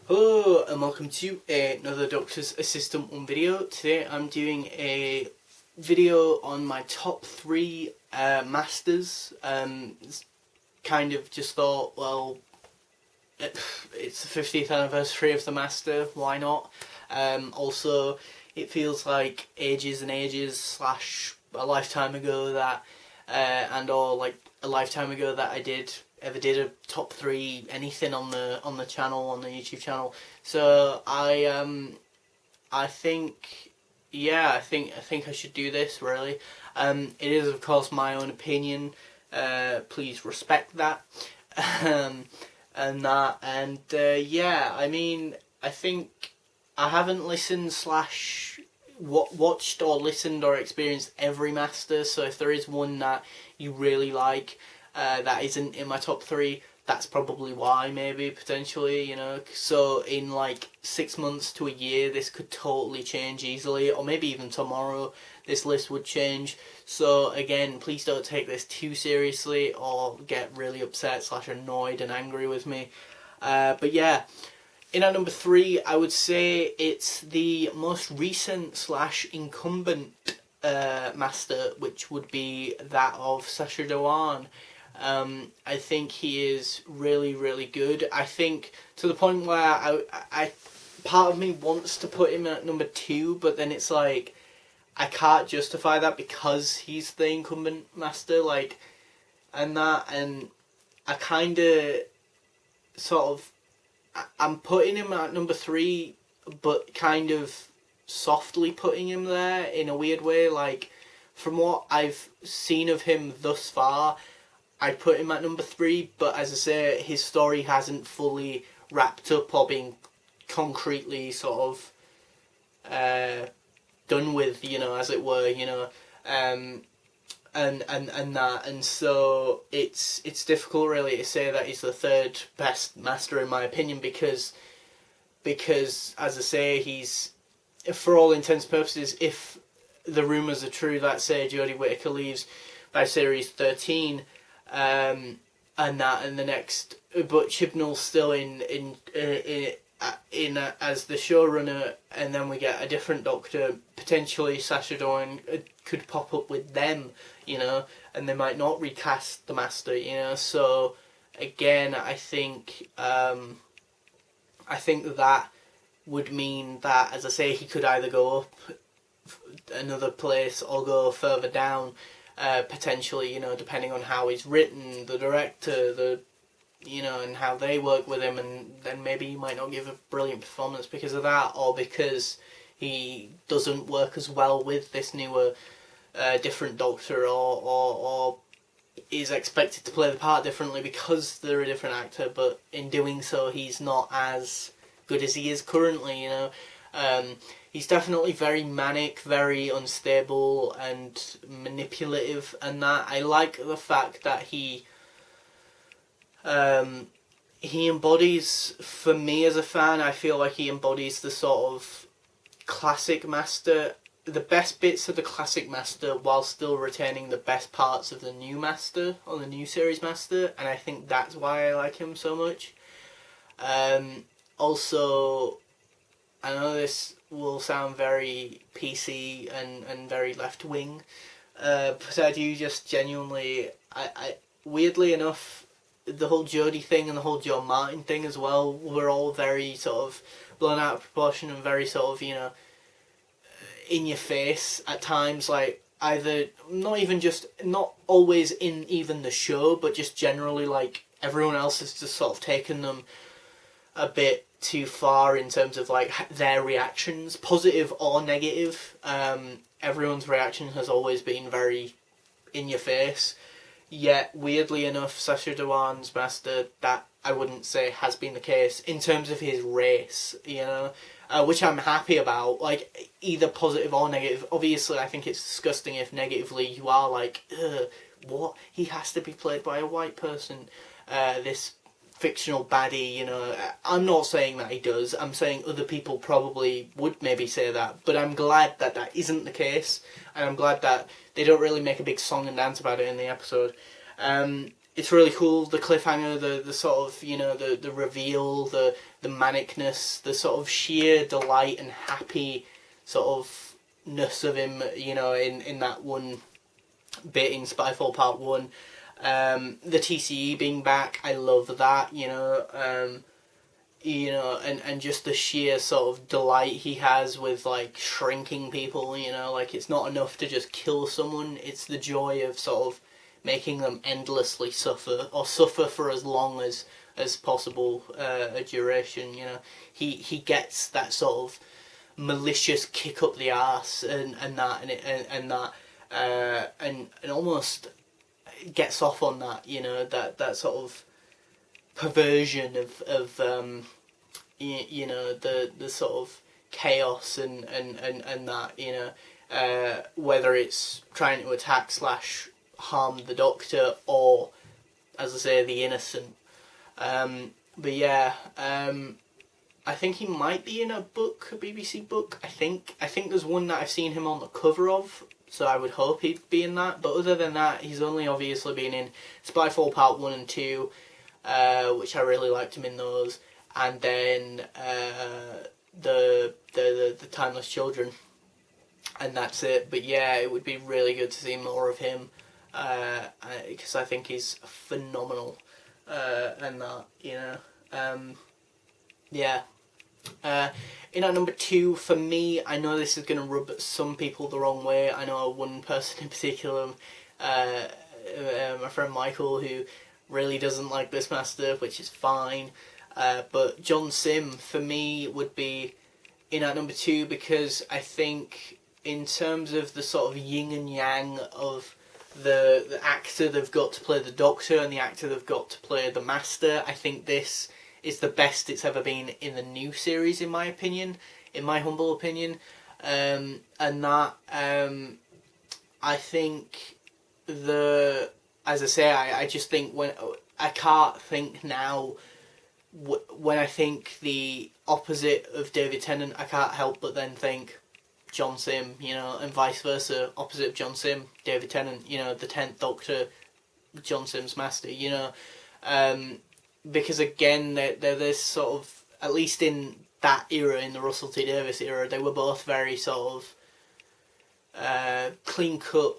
Hello and welcome to another Doctor's Assistant 1 video. Today I'm doing a video on my top 3 masters. Kind of just thought, well, it's the 50th anniversary of the master, why not? Also, it feels like ages and ages / a lifetime ago that, a lifetime ago that I ever did a top 3 anything on the channel, on the YouTube channel. So I think I should do this, really. It is of course my own opinion. Please respect that. I mean, I think I haven't listened / watched or listened or experienced every master, so if there is one that you really like that isn't in my top 3, that's probably why, maybe, potentially, you know. So in like 6 months to a year, this could totally change easily, or maybe even tomorrow this list would change. So again, please don't take this too seriously or get really upset / annoyed and angry with me. But yeah, in at number 3, I would say it's the most recent / incumbent master, which would be that of Sacha Dhawan. I think he is really, really good. I think to the point where I part of me wants to put him at number 2, but then it's like I can't justify that because he's the incumbent master, and I kind of I'm putting him at number 3, but kind of softly putting him there in a weird way. Like, from what I've seen of him thus far, I'd put him at number 3, but as I say, his story hasn't fully wrapped up or been concretely done with, you know, as it were, you know, and so it's difficult really to say that he's the 3rd best master in my opinion, because as I say, he's, for all intents and purposes, if the rumours are true that say Jodie Whittaker leaves by series 13, and the next, but Chibnall's still in as the showrunner, and then we get a different Doctor. Potentially Sacha Dhawan could pop up with them, you know, and they might not recast the Master, you know. So again, I think that would mean that, as I say, he could either go up another place or go further down. Potentially, you know, depending on how he's written, the director, you know, and how they work with him, and then maybe he might not give a brilliant performance because of that, or because he doesn't work as well with this newer, different Doctor, or is expected to play the part differently because they're a different actor, but in doing so he's not as good as he is currently, you know. He's definitely very manic, very unstable and manipulative, and that I like the fact that he embodies, for me as a fan, I feel like he embodies the sort of classic master, the best bits of the classic master while still retaining the best parts of the new master, or the new series master, and I think that's why I like him so much. Also, I know this will sound very PC and very left-wing, but I do just genuinely, I weirdly enough, the whole Jodie thing and the whole Jo Martin thing as well were all very sort of blown out of proportion and very sort of, you know, in your face at times, like either not always in even the show, but just generally, like, everyone else has just sort of taken them a bit too far in terms of like their reactions, positive or negative. Everyone's reaction has always been very in your face, yet weirdly enough Sacha Dhawan's master, that I wouldn't say has been the case in terms of his race, you know, which I'm happy about, like either positive or negative. Obviously I think it's disgusting if negatively you are like, what, he has to be played by a white person, this fictional baddie, you know. I'm not saying that he does, I'm saying other people probably would maybe say that, but I'm glad that that isn't the case, and I'm glad that they don't really make a big song and dance about it in the episode. it's really cool, the cliffhanger, the sort of, you know, the reveal, the manicness, the sort of sheer delight and happy sort of ness of him, you know, in that one bit in Spyfall Part 1. The TCE being back, I love that, you know, and just the sheer sort of delight he has with, like, shrinking people, you know, like, it's not enough to just kill someone, it's the joy of sort of making them endlessly suffer, or suffer for as long as possible a duration, you know. He gets that sort of malicious kick up the arse and almost gets off on that, you know, that sort of perversion of you know, the sort of chaos and that, you know, whether it's trying to attack / harm the Doctor or, as I say, the innocent. But yeah, I think he might be in a book, a BBC book. I think there's one that I've seen him on the cover of, so I would hope he'd be in that. But other than that, he's only obviously been in Spyfall Part 1 and 2, which I really liked him in those, and then the Timeless Children, and that's it. But yeah, it would be really good to see more of him, because I think he's phenomenal, and that, you know, yeah. In at number 2, for me, I know this is going to rub some people the wrong way. I know one person in particular, my friend Michael, who really doesn't like this master, which is fine. But John Sim, for me, would be in at number 2, because I think in terms of the sort of yin and yang of the actor they've got to play the Doctor and the actor they've got to play the Master, I think this is the best it's ever been in the new series, in my opinion, in my humble opinion. And that, I think as I say, I just think when, I can't think now, when I think the opposite of David Tennant, I can't help but then think John Sim, you know, and vice versa, opposite of John Sim, David Tennant, you know, the 10th Doctor, John Sim's Master, you know, because again, they're this sort of, at least in that era, in the Russell T Davies era, they were both very sort of clean-cut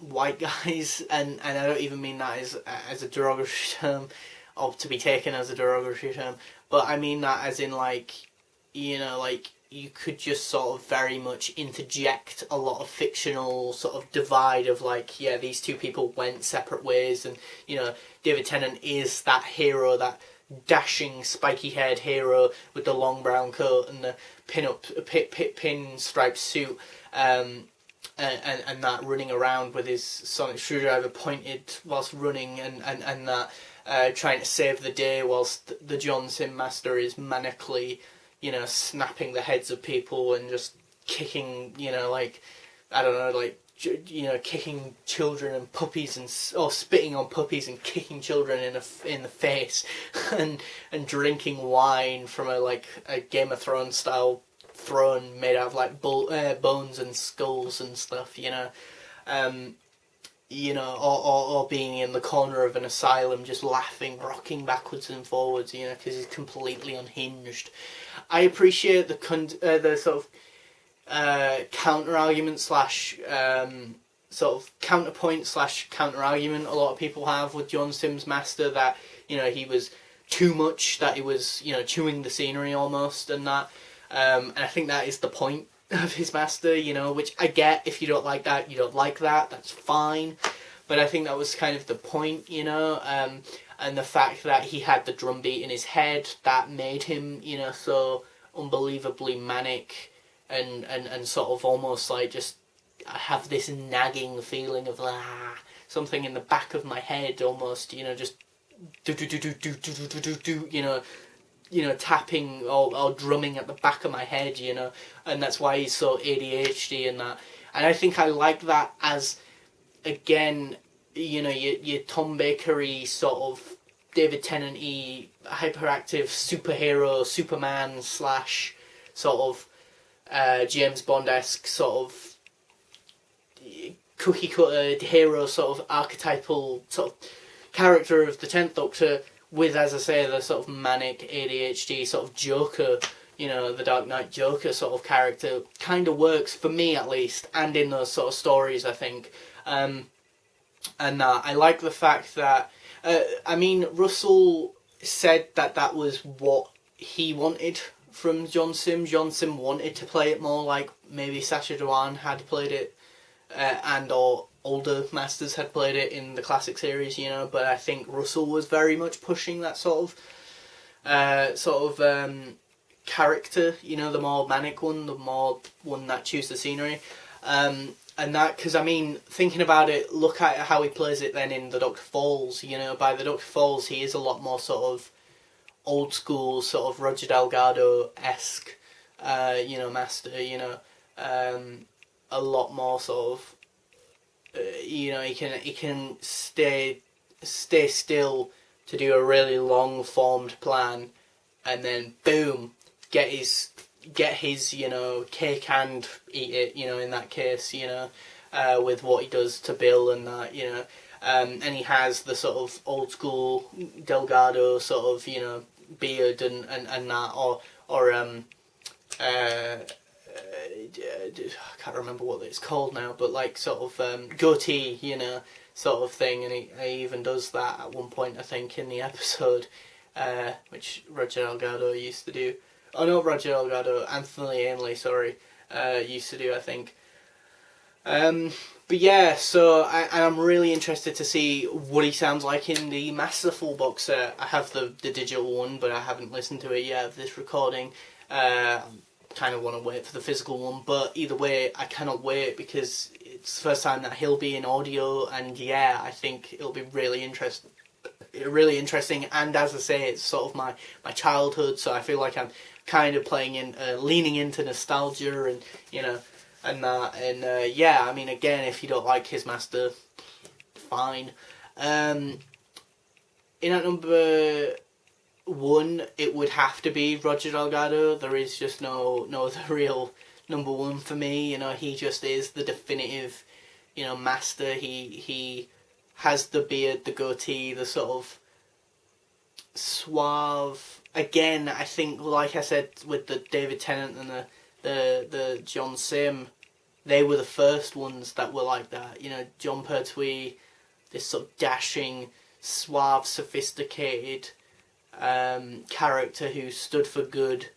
white guys, and I don't even mean that as a derogatory term, or to be taken as a derogatory term, but I mean that as in, like, you know, like, you could just sort of very much interject a lot of fictional sort of divide of, like, yeah, these two people went separate ways, and, you know, David Tennant is that hero, that dashing spiky-haired hero with the long brown coat and the pin-striped suit, and that, running around with his sonic screwdriver pointed whilst running, and that, trying to save the day whilst the John Sim Master is manically, you know, snapping the heads of people and just kicking, you know, like, I don't know, like, you know, kicking children and puppies, or spitting on puppies and kicking children in the face, and drinking wine from a Game of Thrones style throne made out of, like, bones and skulls and stuff, you know. You know, or being in the corner of an asylum just laughing, rocking backwards and forwards, you know, because he's completely unhinged. I appreciate the sort of counter argument / sort of counterpoint / counter argument a lot of people have with John Sim's Master, that, you know, he was too much, that he was, you know, chewing the scenery almost, and that, and I think that is the point of his Master, you know, which I get. If you don't like that, you don't like that, that's fine, but I think that was kind of the point, you know, and the fact that he had the drum beat in his head, that made him, you know, so unbelievably manic, and sort of almost like just have this nagging feeling of something in the back of my head, almost, you know, just do, you know, tapping or drumming at the back of my head, you know, and that's why he's so ADHD and that. And I think I like that as, again, you know, your Tom Baker-y sort of David Tennant-y hyperactive superhero, Superman / sort of James Bond-esque sort of cookie cutter hero, sort of archetypal sort of, character of the 10th Doctor with, as I say, the sort of manic ADHD sort of Joker, you know, the Dark Knight Joker sort of character, kind of works, for me at least, and in those sort of stories, I think. And I like the fact that, I mean, Russell said that that was what he wanted from John Simm. John Simm wanted to play it more like maybe Sacha Dhawan had played it, and or older masters had played it in the classic series, you know. But I think Russell was very much pushing that sort of character, you know, the more manic one, the more one that chews the scenery. And that, because I mean, thinking about it, look at how he plays it then in the Doctor Falls, you know. By the Doctor Falls, he is a lot more sort of old school, sort of Roger Delgado-esque, you know, master, you know. A lot more sort of, you know, he can stay still to do a really long formed plan, and then boom, get his, you know, cake and eat it, you know, in that case, you know, with what he does to Bill and that, you know. And he has the sort of old school Delgado sort of, you know, beard and that, or I can't remember what it's called now, but like sort of goatee, you know, sort of thing. And he even does that at one point, I think, in the episode, which Roger Delgado used to do. Oh no, Roger Delgado, Anthony Ainley, sorry, used to do, I think. But yeah, so I'm really interested to see what he sounds like in the Masterful box set. I have the digital one, but I haven't listened to it yet of this recording. Kind of want to wait for the physical one, but either way, I cannot wait because it's the first time that he'll be in audio, and yeah, I think it'll be really interesting. And as I say, it's sort of my childhood, so I feel like I'm kind of leaning into nostalgia, and you know, and that, and yeah, I mean, again, if you don't like his master, fine. In at number 1, it would have to be Roger Delgado. There is just no other real number 1 for me. You know, he just is the definitive, you know, master. He has the beard, the goatee, the sort of suave. Again, I think, like I said, with the David Tennant and the John Simm, they were the first ones that were like that. You know, Jon Pertwee, this sort of dashing, suave, sophisticated character who stood for good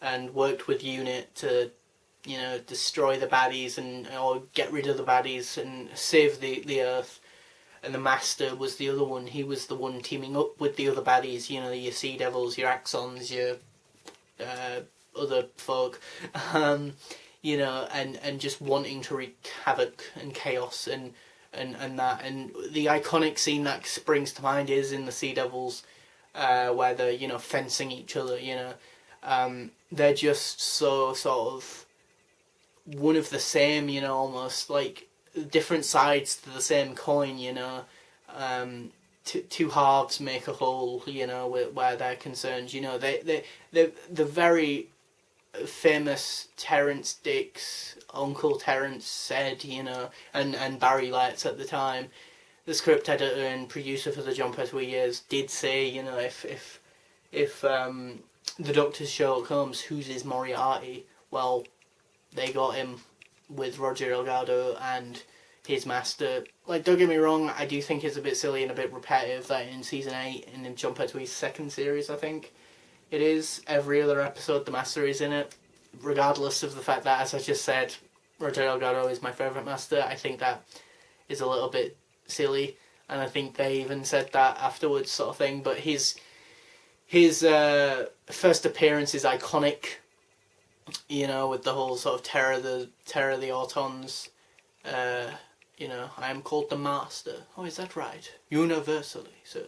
and worked with UNIT to, you know, destroy the baddies or get rid of the baddies and save the Earth. And the Master was the other one. He was the one teaming up with the other baddies, you know, your Sea Devils, your Axons, your other folk, you know, and just wanting to wreak havoc and chaos and that. And the iconic scene that springs to mind is in the Sea Devils, where they're, you know, fencing each other, you know. They're just so sort of one of the same, you know, almost like different sides to the same coin, you know. Two halves make a whole, you know, where they're concerned, you know. The very famous Terrance Dicks, Uncle Terrance said, you know, and Barry Letts at the time, the script editor and producer for the Jon Pertwee years, did say, you know, if the Doctor's Sherlock Holmes, who's his Moriarty, well, they got him with Roger Delgado and his master. Like, don't get me wrong, I do think it's a bit silly and a bit repetitive that in season 8, and in Jon Pertwee's second series, I think it is, every other episode the master is in it, regardless of the fact that, as I just said, Roger Delgado is my favourite master. I think that is a little bit silly, and I think they even said that afterwards, sort of thing. But his first appearance is iconic, you know, with the whole sort of terror of the Autons. You know, I am called the Master. Oh, is that right? Universally, so,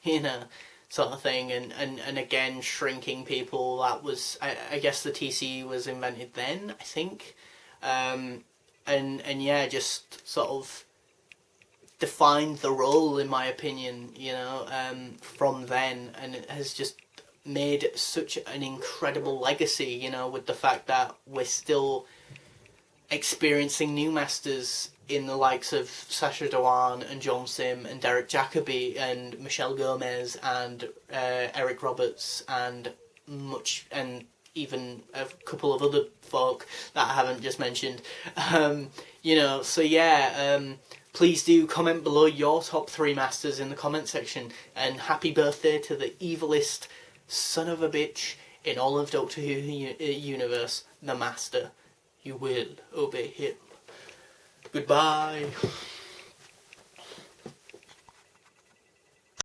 you know, sort of thing. And again, shrinking people. That was, I guess the TC was invented then, I think. And yeah, just sort of defined the role, in my opinion, you know, from then, and it has just made such an incredible legacy, you know, with the fact that we're still experiencing new masters in the likes of Sacha Dhawan and John Sim and Derek Jacobi and Michelle Gomez and Eric Roberts and even a couple of other folk that I haven't just mentioned. So yeah, please do comment below your top 3 masters in the comment section, and happy birthday to the evilest son of a bitch in all of Doctor Who universe, the Master. You will obey him. Goodbye.